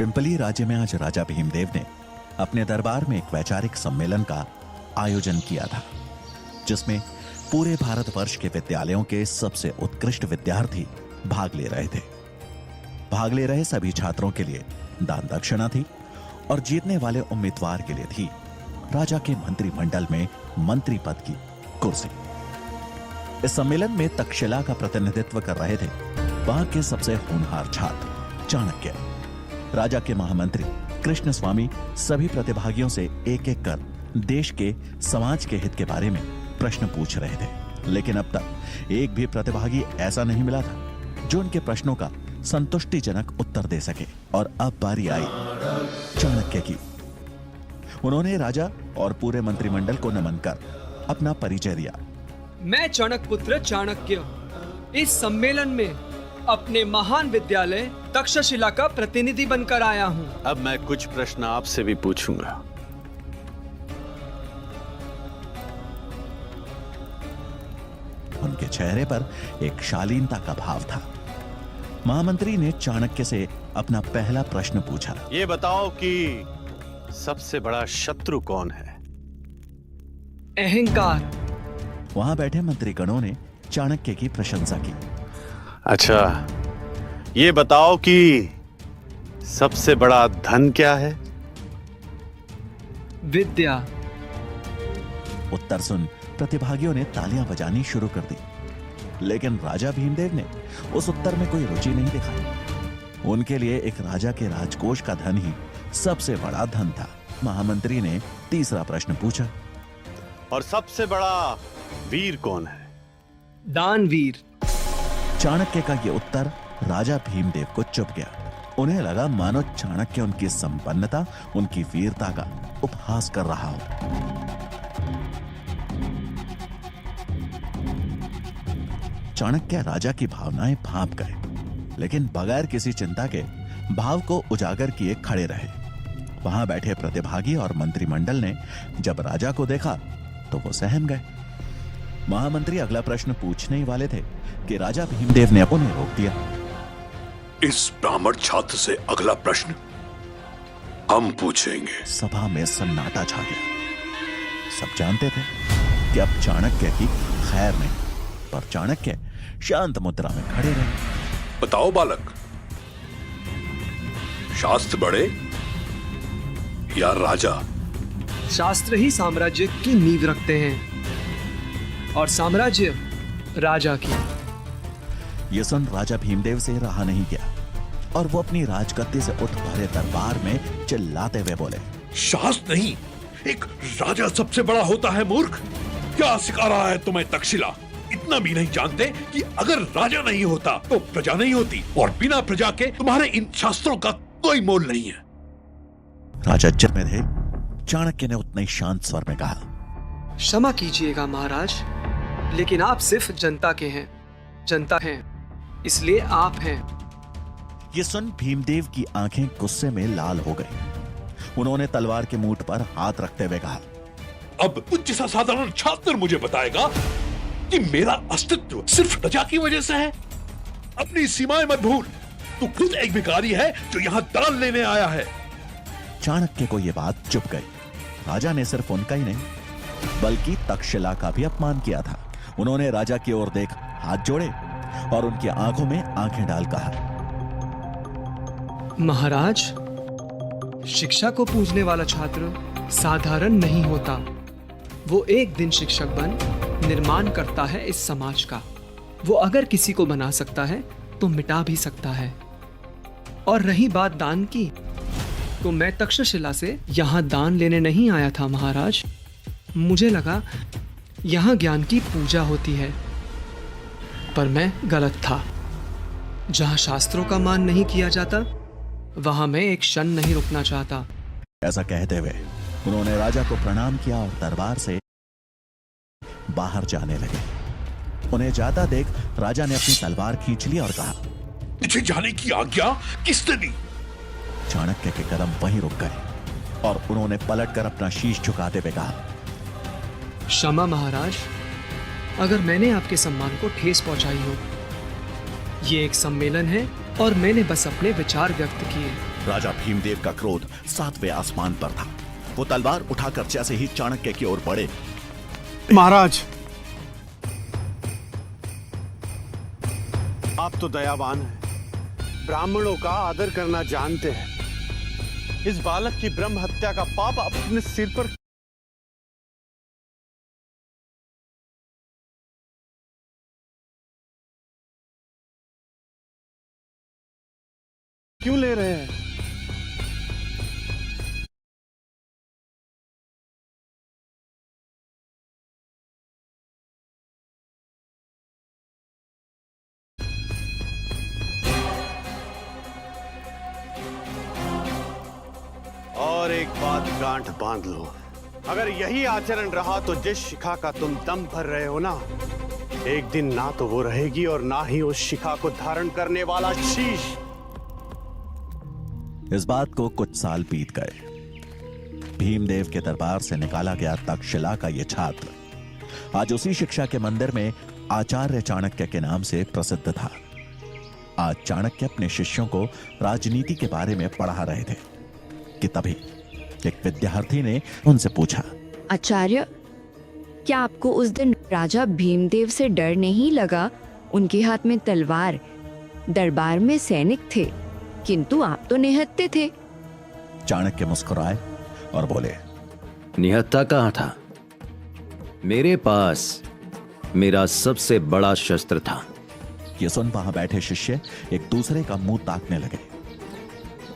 Pimply राज्य में आज राजा भीमदेव ने अपने दरबार में एक वैचारिक सम्मेलन का आयोजन किया था, जिसमें पूरे भारतवर्ष के विद्यालयों के सबसे उत्कृष्ट विद्यार्थी भाग ले रहे थे। भाग ले रहे सभी छात्रों के लिए दान दक्षिणा थी और जीतने वाले उम्मीदवार के लिए थी राजा के मंत्रिमंडल में मंत्री पद की कुर्सी। इस सम्मेलन में तक्षशिला का प्रतिनिधित्व कर रहे थे वहां के सबसे होनहार छात्र चाणक्य। राजा के महामंत्री कृष्ण स्वामी सभी प्रतिभागियों से एक एक कर देश के समाज के हित के बारे में प्रश्न पूछ रहे थे, लेकिन अब तक एक भी प्रतिभागी ऐसा नहीं मिला था जो उनके प्रश्नों का संतुष्टिजनक उत्तर दे सके। और अब बारी आई चाणक्य की। उन्होंने राजा और पूरे मंत्रिमंडल को नमन कर अपना परिचय दिया। मैं चाणक्य पुत्र चाणक्य इस सम्मेलन में अपने महान विद्यालय तक्षशिला का प्रतिनिधि बनकर आया हूं। अब मैं कुछ प्रश्न आपसे भी पूछूंगा। उनके चेहरे पर एक शालीनता का भाव था। महामंत्री ने चाणक्य से अपना पहला प्रश्न पूछा। ये बताओ कि सबसे बड़ा शत्रु कौन है? अहंकार। वहां बैठे मंत्रीगणों ने चाणक्य की प्रशंसा की। अच्छा, ये बताओ कि सबसे बड़ा धन क्या है? विद्या। उत्तर सुन प्रतिभागियों ने तालियां बजानी शुरू कर दी, लेकिन राजा भीमदेव ने उस उत्तर में कोई रुचि नहीं दिखाई। उनके लिए एक राजा के राजकोष का धन ही सबसे बड़ा धन था। महामंत्री ने तीसरा प्रश्न पूछा। और सबसे बड़ा वीर कौन है? दानवीर। चाणक्य का यह उत्तर राजा भीमदेव को चुभ गया। उन्हें लगा मानो चाणक्य उनकी संपन्नता, उनकी वीरता का उपहास कर रहा हो। चाणक्य राजा की भावनाएं भांप गए, लेकिन बगैर किसी चिंता के भाव को उजागर किए खड़े रहे। वहां बैठे प्रतिभागी और मंत्रिमंडल ने जब राजा को देखा तो वो सहम गए। महामंत्री अगला प्रश्न पूछने ही वाले थे कि राजा भीमदेव ने उन्हें रोक दिया। इस ब्राह्मण छात्र से अगला प्रश्न हम पूछेंगे। सभा में सन्नाटा छा गया। सब जानते थे कि अब चाणक्य की खैर नहीं, पर चाणक्य शांत मुद्रा में खड़े रहे। बताओ बालक, शास्त्र बड़े या राजा? शास्त्र ही साम्राज्य की नींव रखते हैं और साम्राज्य राजा की। यह सुन राजा भीमदेव से रहा नहीं गया और वो अपनी राजगद्दी से उठ भरे दरबार में चिल्लाते हुए बोले, शास्त्र नहीं, एक राजा सबसे बड़ा होता है मूर्ख। क्या सिखा रहा है तुम्हें तक्षशिला? इतना भी नहीं जानते कि अगर राजा नहीं होता तो प्रजा नहीं होती, और बिना प्रजा के तुम्हारे इन शास्त्रों का कोई मोल नहीं है। राजा जब में थे, चाणक्य ने उतने ही शांत स्वर में कहा, क्षमा कीजिएगा महाराज, लेकिन आप सिर्फ जनता के हैं। जनता हैं, इसलिए आप हैं। ये सुन भीमदेव की आंखें गुस्से में लाल हो गई। उन्होंने तलवार के मूठ पर हाथ रखते हुए कहा, अब तुझ जैसा साधारण छात्र मुझे बताएगा कि मेरा अस्तित्व सिर्फ प्रजा की वजह से है? अपनी सीमाएं मत भूल। तू खुद एक भिखारी है जो यहां दान लेने आया है। चाणक्य को यह बात चुभ गई। राजा ने सिर्फ उनका ही नहीं बल्कि तक्षशिला का भी अपमान किया था। उन्होंने राजा की ओर देख हाथ जोड़े और उनकी आंखों में आंखें डाल कहा, महाराज, शिक्षा को पूजने वाला छात्र साधारण नहीं होता। वो एक दिन शिक्षक बन निर्माण करता है इस समाज का। वो अगर किसी को बना सकता है तो मिटा भी सकता है। और रही बात दान की, तो मैं तक्षशिला से यहां दान लेने नहीं आया था महाराज। मुझे लगा यहां ज्ञान की पूजा होती है, पर मैं गलत था। जहां शास्त्रों का मान नहीं किया जाता, वहां मैं एक क्षण नहीं रुकना चाहता। ऐसा कहते हुए उन्होंने राजा को प्रणाम किया और दरबार से बाहर जाने लगे। उन्हें जाता देख राजा ने अपनी तलवार खींच ली और कहा, तुझे जाने की आज्ञा किसने दी? चाणक्य के कदम वहीं रुक गए और उन्होंने पलटकर अपना शीश झुकाते हुए कहा, क्षमा महाराज, अगर मैंने आपके सम्मान को ठेस पहुंचाई हो। ये एक सम्मेलन है और मैंने बस अपने विचार व्यक्त किए। राजा भीमदेव का क्रोध 7वें आसमान पर था। वो तलवार उठाकर जैसे ही चाणक्य की ओर बढ़े, महाराज, आप तो दयावान हैं, ब्राह्मणों का आदर करना जानते हैं। इस बालक की ब्रह्म हत्या का पाप अपने सिर पर क्यों ले रहे हैं? और एक बात गांठ बांध लो, अगर यही आचरण रहा तो जिस शिखा का तुम दम भर रहे हो ना, एक दिन ना तो वो रहेगी और ना ही उस शिखा को धारण करने वाला शीश। इस बात को कुछ साल बीत गए। भीमदेव के दरबार से निकाला गया तक्षशिला का यह छात्र आज उसी शिक्षा के मंदिर में आचार्य चाणक्य के नाम से प्रसिद्ध था। आज चाणक्य अपने शिष्यों को राजनीति के बारे में पढ़ा रहे थे कि तभी एक विद्यार्थी ने उनसे पूछा, आचार्य, क्या आपको उस दिन राजा भीमदेव से डर नहीं लगा? उनके हाथ में तलवार, दरबार में सैनिक थे, किंतु आप तो निहत्थे थे। चाणक्य मुस्कुराए और बोले, निहत्था कहाँ था? मेरे पास मेरा सबसे बड़ा शस्त्र था। ये सुन वहां बैठे शिष्य एक दूसरे का मुंह ताकने लगे।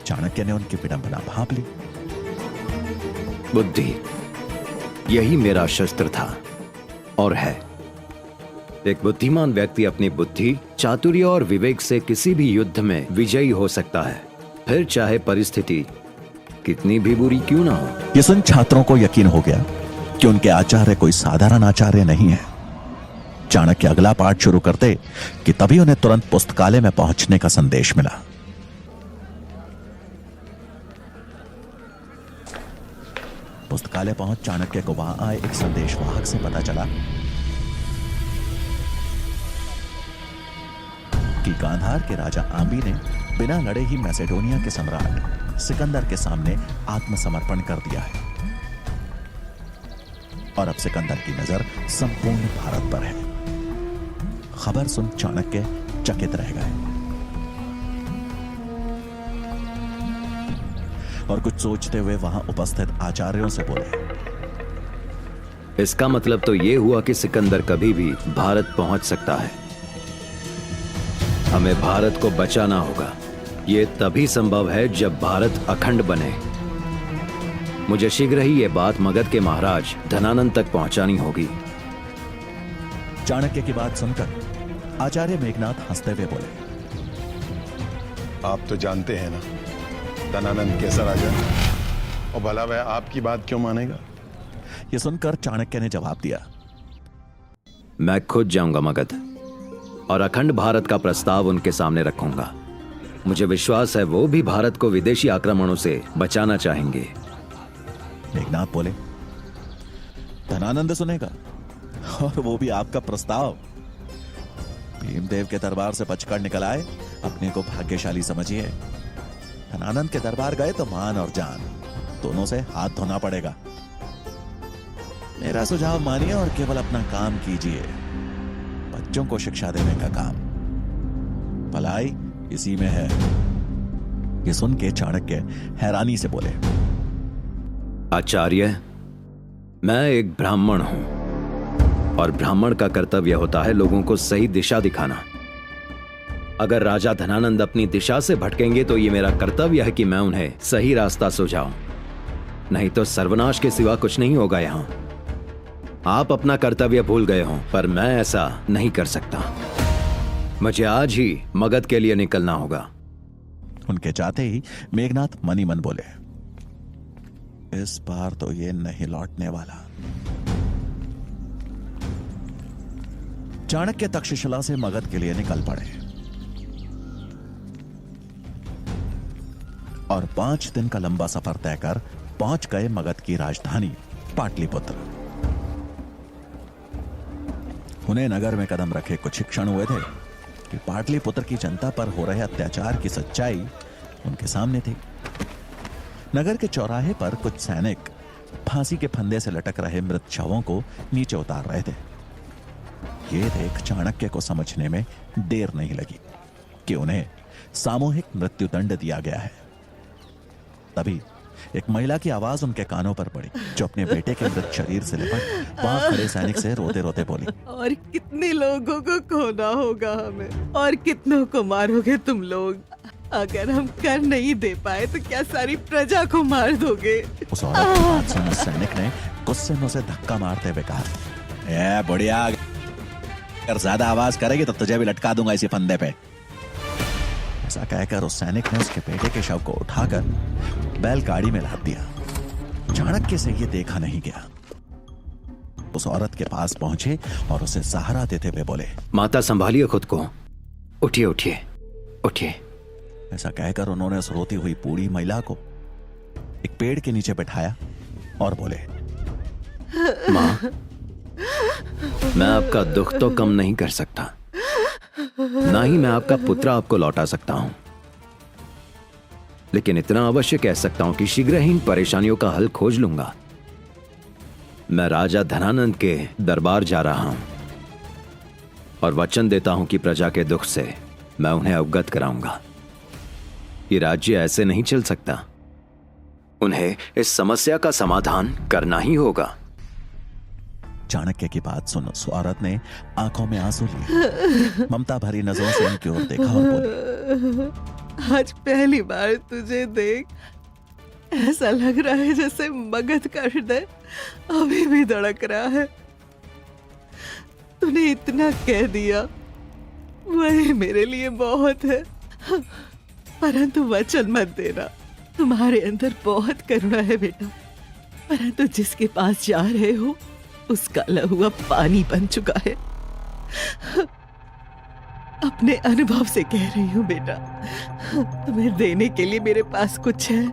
चाणक्य ने उनकी विडंबना भांप ली। बुद्धि, यही मेरा शस्त्र था और है। एक बुद्धिमान व्यक्ति अपनी बुद्धि, चातुर्य और विवेक से किसी भी युद्ध में विजयी हो सकता है, फिर चाहे परिस्थिति कितनी भी बुरी क्यों ना हो। ये सुन छात्रों को यकीन हो गया कि उनके आचार्य कोई साधारण आचार्य नहीं है। चाणक्य अगला पाठ शुरू करते कि तभी उन्हें तुरंत पुस्तकालय में पहुंचने का संदेश मिला। पुस्तकालय पहुंच चाणक्य को वहां आए एक संदेशवाहक से पता चला कि गांधार के राजा आंबी ने बिना लड़े ही मैसेडोनिया के सम्राट सिकंदर के सामने आत्मसमर्पण कर दिया है और अब सिकंदर की नजर संपूर्ण भारत पर है। खबर सुन चाणक्य चकित रह गए और कुछ सोचते हुए वहां उपस्थित आचार्यों से बोले, इसका मतलब तो ये हुआ कि सिकंदर कभी भी भारत पहुंच सकता है। हमें भारत को बचाना होगा। ये तभी संभव है जब भारत अखंड बने। मुझे शीघ्र ही ये बात मगध के महाराज धनानंद तक पहुंचानी होगी। चाणक्य की बात सुनकर आचार्य मेघनाथ हंसते हुए बोले, आप तो जानते हैं ना धनानंद कैसा राजा, और भला वह आपकी बात क्यों मानेगा? यह सुनकर चाणक्य ने जवाब दिया, मैं खुद जाऊंगा मगध और अखंड भारत का प्रस्ताव उनके सामने रखूंगा। मुझे विश्वास है वो भी भारत को विदेशी आक्रमणों से बचाना चाहेंगे। मेघनाथ बोले, धनानंद सुनेगा और वो भी आपका प्रस्ताव? भीमदेव के दरबार से बचकर निकल आए, अपने को भाग्यशाली समझिए। धनानंद के दरबार गए तो मान और जान दोनों से हाथ धोना पड़ेगा। मेरा सुझाव मानिए और केवल अपना काम कीजिए, बच्चों को शिक्षा देने का काम। भलाई इसी में है। ये सुन के चाणक्य हैरानी से बोले, आचार्य, मैं एक ब्राह्मण हूं और ब्राह्मण का कर्तव्य होता है लोगों को सही दिशा दिखाना। अगर राजा धनानंद अपनी दिशा से भटकेंगे तो ये मेरा कर्तव्य है कि मैं उन्हें सही रास्ता सुझाऊं, नहीं तो सर्वनाश के सिवा कुछ नहीं होगा यहां। आप अपना कर्तव्य भूल गए हों, पर मैं ऐसा नहीं कर सकता। मुझे आज ही मगध के लिए निकलना होगा। उनके जाते ही मेघनाथ मनी मन बोले, इस बार तो ये नहीं लौटने वाला। चाणक्य तक्षशिला से मगध के लिए निकल पड़े और 5 दिन का लंबा सफर तय कर पहुंच गए मगध की राजधानी पाटलिपुत्र। उन्हें नगर में कदम रखे कुछ ही क्षण हुए थे कि पाटलिपुत्र की जनता पर हो रहे अत्याचार की सच्चाई उनके सामने थी। नगर के चौराहे पर कुछ सैनिक फांसी के फंदे से लटक रहे मृत शवों को नीचे उतार रहे थे। ये देख चाणक्य को समझने में देर नहीं लगी कि उन्हें सामूहिक मृत्युदंड दिया गया है। तभी एक महिला की आवाज उनके कानों पर पड़ी, जो अपने बेटे के मृत शरीर से लिपट वहां खड़े सैनिक से रोते रोते बोली, और कितने लोगों को खोना होगा हमें, और कितनों को मारोगे तुम लोग? अगर हम कर नहीं दे पाए तो क्या सारी प्रजा को मार दोगे? उस औरत की बात सुन उस सैनिक ने गुस्से में उसे धक्का मारते हुए कहा, ए बुढ़िया, अगर ज्यादा आवाज करेगी तो तुझे भी लटका दूंगा इसी फंदे पे। ऐसा कहकर उस सैनिक ने उसके बेटे के शव को उठाकर बैलगाड़ी में लाद दिया। चाणक्य से ये देखा नहीं गया। उस औरत के पास पहुंचे और उसे सहारा देते हुए बोले, माता संभालिए खुद को, उठिए उठिए उठिए। ऐसा कहकर उन्होंने उस रोती हुई बूढ़ी महिला को एक पेड़ के नीचे बैठाया और बोले, माँ, मैं आपका दुख तो कम नहीं कर सकता, ना ही मैं आपका पुत्र आपको लौटा सकता हूं, लेकिन इतना अवश्य कह सकता हूं कि शीघ्र ही इन परेशानियों का हल खोज लूंगा। मैं राजा धनानंद के दरबार जा रहा हूं और वचन देता हूं कि प्रजा के दुख से मैं उन्हें अवगत कराऊंगा। ये राज्य ऐसे नहीं चल सकता, उन्हें इस समस्या का समाधान करना ही होगा। चाणक्य की बात सुन उस औरत ने आंखों में आंसू लिए ममता भरी नजरों से उनकी ओर देखा और बोली, आज पहली बार तुझे देख ऐसा लग रहा है जैसे मगध का हृदय अभी भी धड़क रहा है। तूने इतना कह दिया, वही मेरे लिए बहुत है। परंतु वचन मत देना, तुम्हारे अंदर बहुत करुणा है बेटा, परंतु जिसके पास जा रहे हो उसका लहुआ पानी बन चुका है। अपने अनुभव से कह रही हूँ बेटा, तुम्हें देने के लिए मेरे पास कुछ है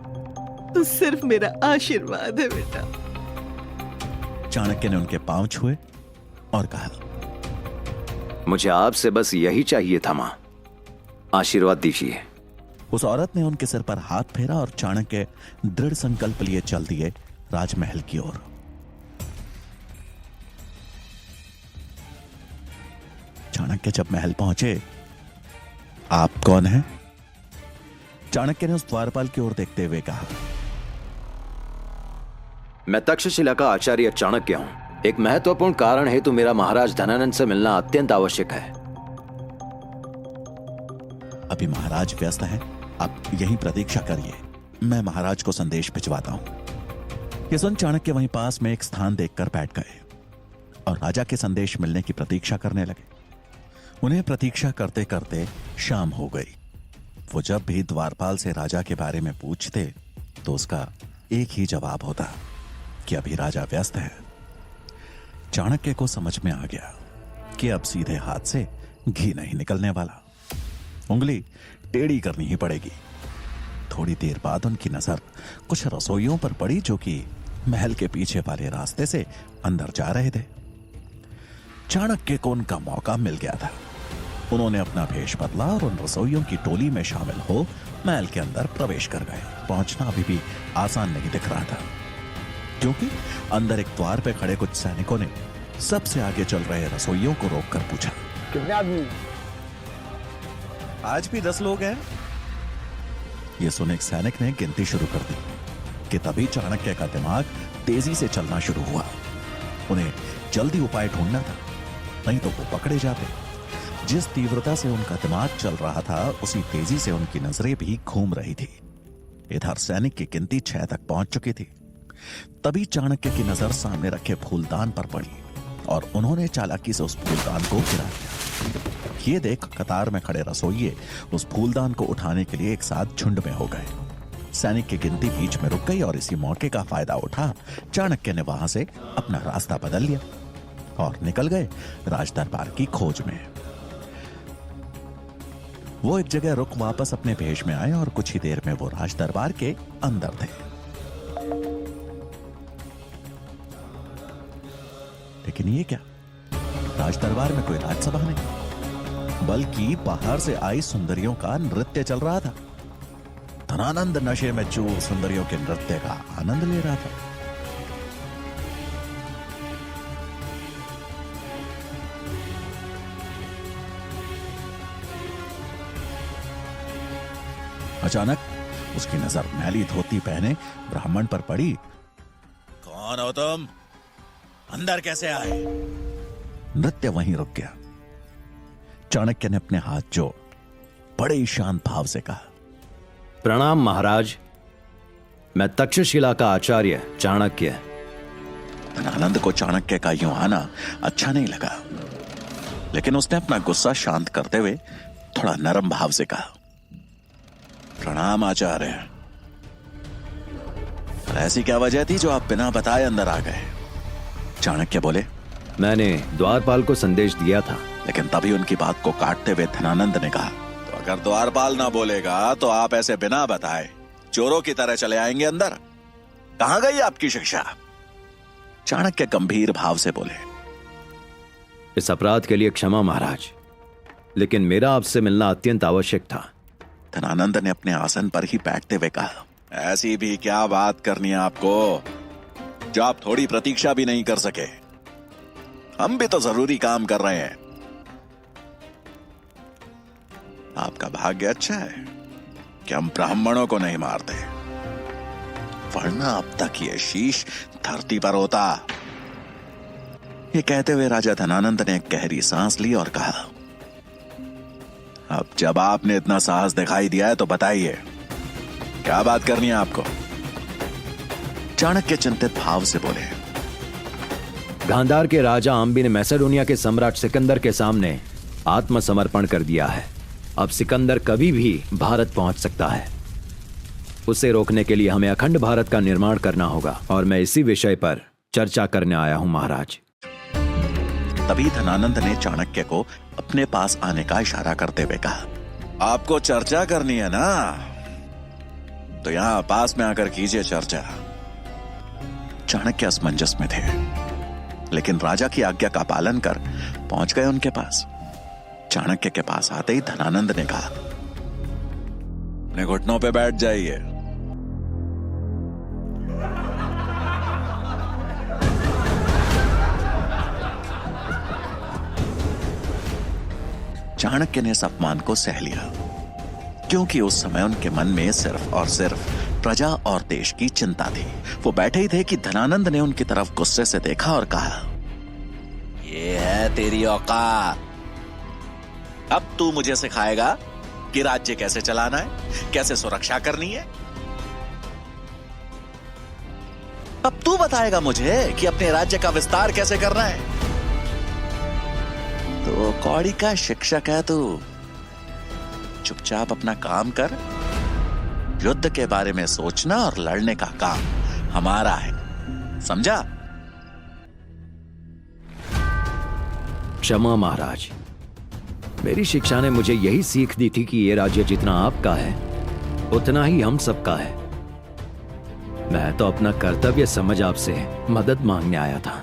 तो सिर्फ मेरा आशीर्वाद है बेटा। चाणक्य ने उनके पांव छुए और कहा, मुझे आपसे बस यही चाहिए था मां, आशीर्वाद दीजिए। उस औरत ने उनके सिर पर हाथ फेरा और चाणक्य दृढ़ संकल्प लिए चल दिए राजमहल की ओर। चाणक्य जब महल पहुंचे, आप कौन हैं? चाणक्य ने उस द्वारपाल की ओर देखते हुए कहा, मैं तक्षशिला का आचार्य चाणक्य हूं। एक महत्वपूर्ण कारण हेतु मेरा महाराज धनानंद से मिलना अत्यंत आवश्यक है। अभी महाराज व्यस्त हैं, आप यहीं प्रतीक्षा करिए, मैं महाराज को संदेश भिजवाता हूं। ये सुन चाणक्य वहीं पास में एक स्थान देखकर बैठ गए और राजा के संदेश मिलने की प्रतीक्षा करने लगे। उन्हें प्रतीक्षा करते करते शाम हो गई। वो जब भी द्वारपाल से राजा के बारे में पूछते तो उसका एक ही जवाब होता कि अभी राजा व्यस्त है। चाणक्य को समझ में आ गया कि अब सीधे हाथ से घी नहीं निकलने वाला, उंगली टेढ़ी करनी ही पड़ेगी। थोड़ी देर बाद उनकी नजर कुछ रसोइयों पर पड़ी जो कि महल के पीछे वाले रास्ते से अंदर जा रहे थे। चाणक्य को उनका मौका मिल गया था। उन्होंने अपना भेष बदला और उन रसोइयों की टोली में शामिल हो महल के अंदर प्रवेश कर गए। पहुंचना अभी भी आसान नहीं दिख रहा था, क्योंकि अंदर एक द्वार पे खड़े कुछ सैनिकों ने सबसे आगे चल रहे रसोइयों को रोककर पूछा, कितने आदमी? आज भी 10 लोग हैं। ये सुन एक सैनिक ने गिनती शुरू कर दी कि तभी चाणक्य का दिमाग तेजी से चलना शुरू हुआ। उन्हें जल्दी उपाय ढूंढना था, नहीं तो वो पकड़े जाते। जिस तीव्रता से उनका दिमाग चल रहा था, उसी तेजी से उनकी नजरें भी घूम रही थी। इधर सैनिक की गिनती 6 तक पहुंच चुकी थी। तभी चाणक्य की नजर सामने रखे फूलदान पर पड़ी और उन्होंने चालाकी से उस फूलदान को गिरा दिया। ये देख कतार में खड़े रसोइये उस फूलदान को उठाने के लिए एक साथ झुंड में हो गए। सैनिक की गिनती बीच में रुक गई और इसी मौके का फायदा उठा चाणक्य ने वहां से अपना रास्ता बदल लिया और निकल गए राजदरबार की खोज में। वो एक जगह रुक वापस अपने भेष में आए और कुछ ही देर में वो राजदरबार के अंदर थे। लेकिन ये क्या, राजदरबार में कोई राजसभा नहीं, बल्कि बाहर से आई सुंदरियों का नृत्य चल रहा था। धनानंद नशे में चूर सुंदरियों के नृत्य का आनंद ले रहा था। अचानक उसकी नजर मैली धोती पहने ब्राह्मण पर पड़ी। कौन हो तुम? अंदर कैसे आए? नृत्य वहीं रुक गया। चाणक्य ने अपने हाथ जोड़ बड़े ही शांत भाव से कहा, प्रणाम महाराज, मैं तक्षशिला का आचार्य चाणक्य। धनानंद को चाणक्य का यूं आना अच्छा नहीं लगा, लेकिन उसने अपना गुस्सा शांत करते हुए थोड़ा नरम भाव से कहा, प्रणाम आचार्य। ऐसी क्या वजह थी जो आप बिना बताए अंदर आ गए? चाणक्य बोले, मैंने द्वारपाल को संदेश दिया था। लेकिन तभी उनकी बात को काटते हुए धनानंद ने कहा, तो अगर द्वारपाल ना बोलेगा तो आप ऐसे बिना बताए चोरों की तरह चले आएंगे अंदर? कहां गई आपकी शिक्षा? चाणक्य गंभीर भाव से बोले, इस अपराध के लिए क्षमा महाराज, लेकिन मेरा आपसे मिलना अत्यंत आवश्यक था। धनानंद ने अपने आसन पर ही बैठते हुए कहा, ऐसी भी क्या बात करनी है आपको जो आप थोड़ी प्रतीक्षा भी नहीं कर सके? हम भी तो जरूरी काम कर रहे हैं। आपका भाग्य अच्छा है कि हम ब्राह्मणों को नहीं मारते, वरना अब तक ये शीश धरती पर होता। ये कहते हुए राजा धनानंद ने एक गहरी सांस ली और कहा, अब जब आपने इतना साहस दिखाई दिया है तो बताइए, क्या बात करनी है आपको? चाणक्य चिंतित भाव से बोले, गांधार के राजा आम्बी ने मैसेडोनिया के सम्राट सिकंदर के सामने आत्मसमर्पण कर दिया है। अब सिकंदर कभी भी भारत पहुंच सकता है। उसे रोकने के लिए हमें अखंड भारत का निर्माण करना होगा, और मैं इसी विषय पर चर्चा करने आया हूं महाराज। तभी धनानंद ने चाणक्य को अपने पास आने का इशारा करते हुए कहा, आपको चर्चा करनी है ना, तो यहां पास में आकर कीजिए चर्चा। चाणक्य असमंजस में थे, लेकिन राजा की आज्ञा का पालन कर पहुंच गए उनके पास। चाणक्य के पास आते ही धनानंद ने कहा, अपने घुटनों पे बैठ जाइए। चाणक्य ने इस अपमान को सह लिया, क्योंकि उस समय उनके मन में सिर्फ और सिर्फ प्रजा और देश की चिंता थी। वो बैठे ही थे कि धनानंद ने उनकी तरफ गुस्से से देखा और कहा, ये है तेरी औकात। अब तू मुझे सिखाएगा कि राज्य कैसे चलाना है, कैसे सुरक्षा करनी है? अब तू बताएगा मुझे कि अपने राज्य का विस्तार कैसे करना है? तो कौड़ी का शिक्षक है तू, चुपचाप अपना काम कर। युद्ध के बारे में सोचना और लड़ने का काम हमारा है, समझा? क्षमा महाराज, मेरी शिक्षा ने मुझे यही सीख दी थी कि ये राज्य जितना आपका है उतना ही हम सबका है। मैं तो अपना कर्तव्य समझ आपसे मदद मांगने आया था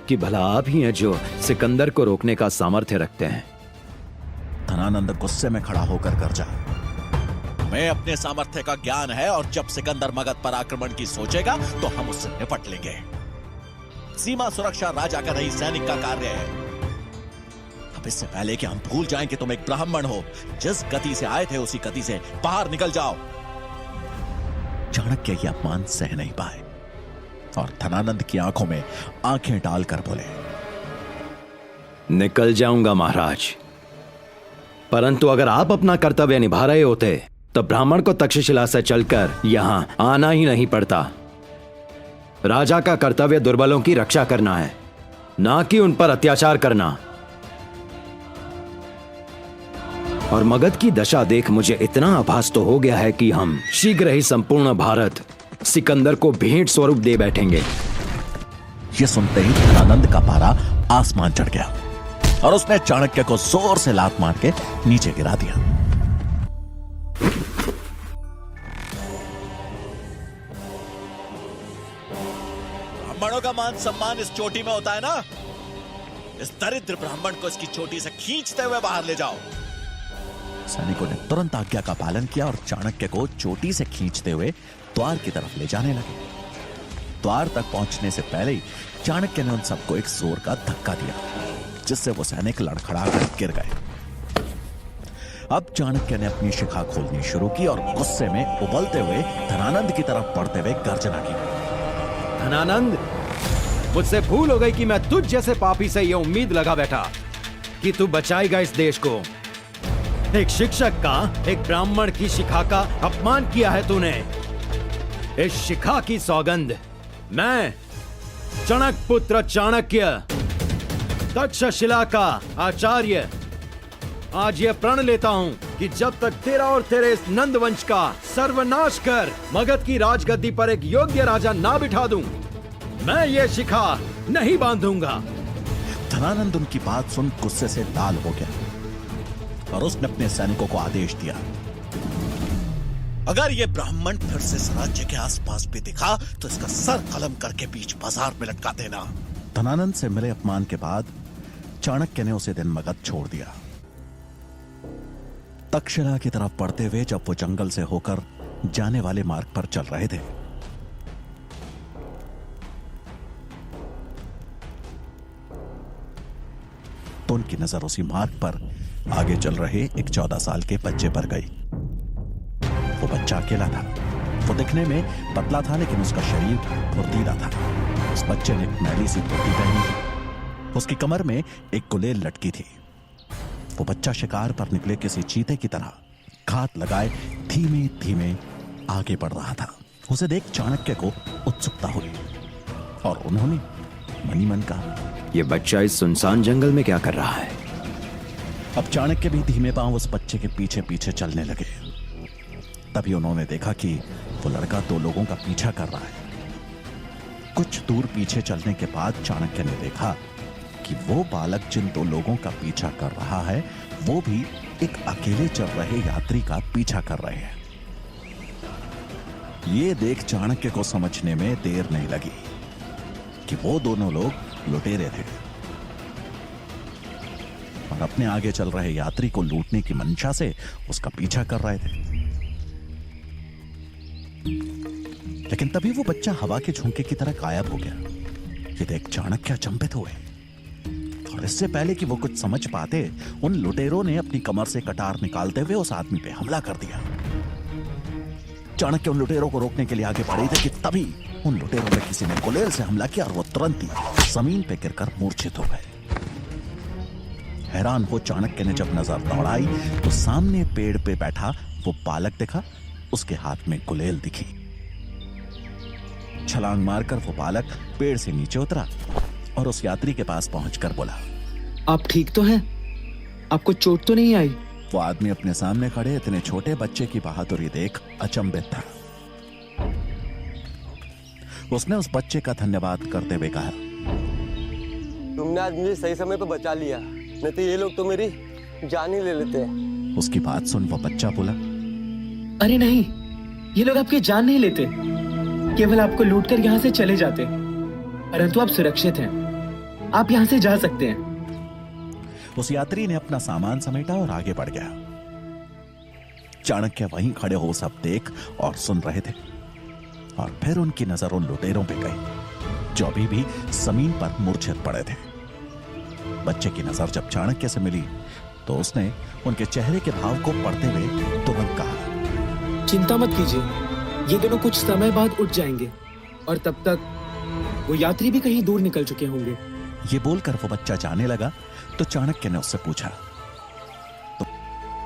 कि भला आप ही हैं जो सिकंदर को रोकने का सामर्थ्य रखते हैं। धनानंद गुस्से में खड़ा होकर गरजा, मैं अपने सामर्थ्य का ज्ञान है, और जब सिकंदर मगध पर आक्रमण की सोचेगा तो हम उससे निपट लेंगे। सीमा सुरक्षा राजा का नहीं, सैनिक का कार्य है। अब इससे पहले कि हम भूल जाएं कि तुम एक ब्राह्मण हो, जिस गति से आए थे उसी गति से बाहर निकल जाओ। चाणक्य ये अपमान सह नहीं पाए और धनानंद की आंखों में आंखें डालकर बोले, निकल जाऊंगा महाराज, परंतु अगर आप अपना कर्तव्य निभा रहे होते तो ब्राह्मण को तक्षशिला से चलकर यहां आना ही नहीं पड़ता। राजा का कर्तव्य दुर्बलों की रक्षा करना है, ना कि उन पर अत्याचार करना। और मगध की दशा देख मुझे इतना आभास तो हो गया है कि हम शीघ्र ही संपूर्ण भारत सिकंदर को भेंट स्वरूप दे बैठेंगे। यह सुनते ही धनानंद का पारा आसमान चढ़ गया और उसने चाणक्य को जोर से लात मार के नीचे गिरा दिया। ब्राह्मणों का मान सम्मान इस चोटी में होता है ना, इस दरिद्र ब्राह्मण को इसकी चोटी से खींचते हुए बाहर ले जाओ। सैनिकों ने तुरंत आज्ञा का पालन किया और चाणक्य को चोटी से खींचते हुए द्वार की तरफ ले जाने लगे। द्वार तक पहुंचने से पहले ही चाणक्य ने उन सबको एक जोर का धक्का दिया, जिससे वो सैनिक लड़खड़ाकर गिर गए। अब चाणक्य ने अपनी शिखा खोलनी शुरू की और गुस्से में उबलते हुए धनानंद की तरफ बढ़ते हुए गर्जना की। धनानंद, मुझसे भूल हो गई कि मैं तुझ जैसे पापी से यह उम्मीद लगा बैठा कि तू बचाएगा इस देश को। एक शिक्षक का, एक ब्राह्मण की शिखा का अपमान किया है तूने। इस शिखा की सौगंध मैं चणक पुत्र चाणक्य, तक्षशिला का आचार्य, आज यह प्रण लेता हूं कि जब तक तेरा और तेरे इस नंदवंश का सर्वनाश कर मगध की राजगद्दी पर एक योग्य राजा ना बिठा दूं, मैं ये शिखा नहीं बांधूंगा। धनानंद उनकी बात सुन गुस्से से लाल हो गया और उसने अपने सैनिकों को आदेश दिया, अगर ये ब्राह्मण फिर से इस राज्य के आसपास भी दिखा तो इसका सर कलम करके बीच बाजार में लटका देना। धनानंद से मिले अपमान के बाद चाणक्य ने उसे दिन मगध छोड़ दिया। तक्षशिला की तरफ बढ़ते हुए जब वो जंगल से होकर जाने वाले मार्ग पर चल रहे थे, तो उनकी नजर उसी मार्ग पर आगे चल रहे एक 14 साल के बच्चे पर गई। वो बच्चा अकेला था। वो दिखने में पतला था, लेकिन उसका शरीर फुर्तीला था। उस बच्चे ने एक मैली सी टोपी पहनी थी। उसकी कमर में एक गुलेल लटकी थी। वो बच्चा शिकार पर निकले किसी चीते की तरह घात लगाए धीमे धीमे आगे बढ़ रहा था। उसे देख चाणक्य को उत्सुकता हुई और उन्होंने मनी मन कहा, ये बच्चा इस सुनसान जंगल में क्या कर रहा है? अब चाणक्य भी धीमे पांव उस बच्चे के पीछे पीछे चलने लगे। तभी उन्होंने देखा कि वो लड़का 2 लोगों का पीछा कर रहा है। कुछ दूर पीछे चलने के बाद चाणक्य ने देखा कि वो बालक जिन 2 लोगों का पीछा कर रहा है, वो भी एक अकेले चल रहे यात्री का पीछा कर रहे हैं। ये देख चाणक्य को समझने में देर नहीं लगी कि वो दोनों लोग लुटेरे थे और अपने आगे चल रहे यात्री को लूटने की मंशा से उसका पीछा कर रहे थे। लेकिन तभी वो बच्चा हवा के झोंके की तरह गायब हो गया। ये देख चाणक्य अचंभित हुए और इससे पहले कि वो कुछ समझ पाते, उन लुटेरों ने अपनी कमर से कटार निकालते हुए उस आदमी पे हमला कर दिया। चाणक्य उन लुटेरों को रोकने के लिए आगे बढ़े थे कि तभी उन लुटेरों पे किसी ने गुलेल से हमला किया और वो तुरंत ही जमीन पे गिरकर मूर्छित हो गए। हैरान हो चाणक्य ने जब नजर दौड़ाई तो सामने पेड़ पे बैठा वो बालक दिखा। उसके हाथ में गुलेल दिखी। छलांग मारकर वो बालक पेड़ से नीचे उतरा और उस यात्री के पास पहुंचकर बोला, आप ठीक तो हैं? आपको चोट तो नहीं आई? वो आदमी अपने सामने खड़े इतने छोटे बच्चे की बहादुरी देख अचंभित था। उसने उस बच्चे का धन्यवाद करते हुए कहा, तुमने आज मुझे सही समय पर बचा लिया, नहीं तो ये लोग तो मेरी जान ही ले लेते हैं। उसकी बात सुन वो बच्चा बोला, अरे नहीं, ये लोग आपकी जान नहीं लेते, केवल आपको लूटकर यहाँ से चले जाते। परंतु आप सुरक्षित हैं, आप यहाँ से जा सकते हैं। उस यात्री ने अपना सामान समेटा और आगे बढ़ गया। चाणक्य वहीं खड़े हो सब देख और सुन रहे थे और फिर उनकी नजर उन लुटेरों पे गई जो अभी भी जमीन पर मूर्छित पड़े थे। बच्चे की नजर जब चाणक्य से मिली तो उसने उनके चेहरे के भाव को पढ़ते हुए तुरंत कहा, चिंता मत कीजिए, ये दोनों कुछ समय बाद उठ जाएंगे और तब तक वो यात्री भी कहीं दूर निकल चुके होंगे। ये बोलकर वो बच्चा जाने लगा तो चाणक्य ने उससे पूछा,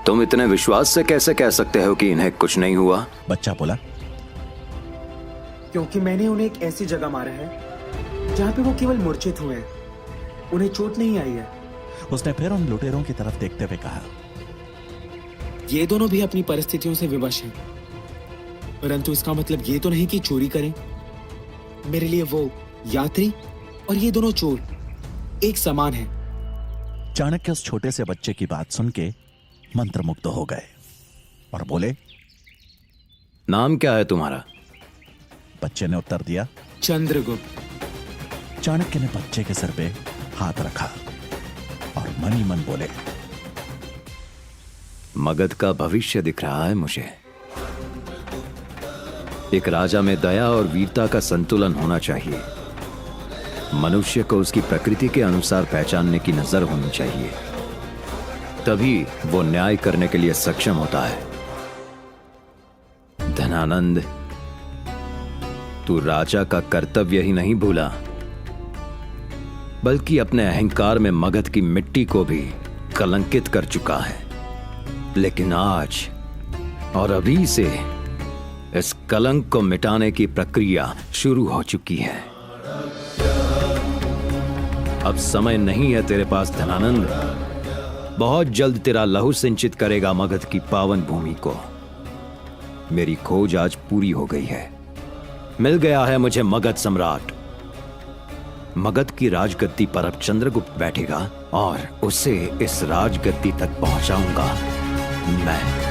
तुम इतने विश्वास से कैसे कह सकते हो कि इन्हें कुछ नहीं हुआ? बच्चा बोला, क्योंकि मैंने उन्हें एक ऐसी जगह मारा है जहाँ पे वो केवल मूर्छित हुए हैं, उन्हें चोट नहीं आई है। उसने फिर उन लुटेरों की तरफ देखते हुए कहा, ये दोनों भी अपनी परिस्थितियों से विवश हैं, परंतु इसका मतलब ये तो नहीं कि चोरी करें। मेरे लिए वो यात्री और ये दोनों चोर एक समान हैं। चाणक्य उस छोटे से बच्चे की बात सुन के मंत्रमुग्ध हो गए और बोले, नाम क्या है तुम्हारा? बच्चे ने उत्तर दिया, चंद्रगुप्त। चाणक्य ने बच्चे के सिर पे हाथ रखा और मन ही मन बोले, मगध का भविष्य दिख रहा है मुझे। एक राजा में दया और वीरता का संतुलन होना चाहिए। मनुष्य को उसकी प्रकृति के अनुसार पहचानने की नजर होनी चाहिए, तभी वो न्याय करने के लिए सक्षम होता है। धनानंद, तू राजा का कर्तव्य ही नहीं भूला, बल्कि अपने अहंकार में मगध की मिट्टी को भी कलंकित कर चुका है। लेकिन आज और अभी से इस कलंक को मिटाने की प्रक्रिया शुरू हो चुकी है। अब समय नहीं है तेरे पास धनानंद। बहुत जल्द तेरा लहू सिंचित करेगा मगध की पावन भूमि को। मेरी खोज आज पूरी हो गई है। मिल गया है मुझे मगध सम्राट। मगध की राजगद्दी पर अब चंद्रगुप्त बैठेगा और उसे इस राजगद्दी तक पहुंचाऊंगा मैं।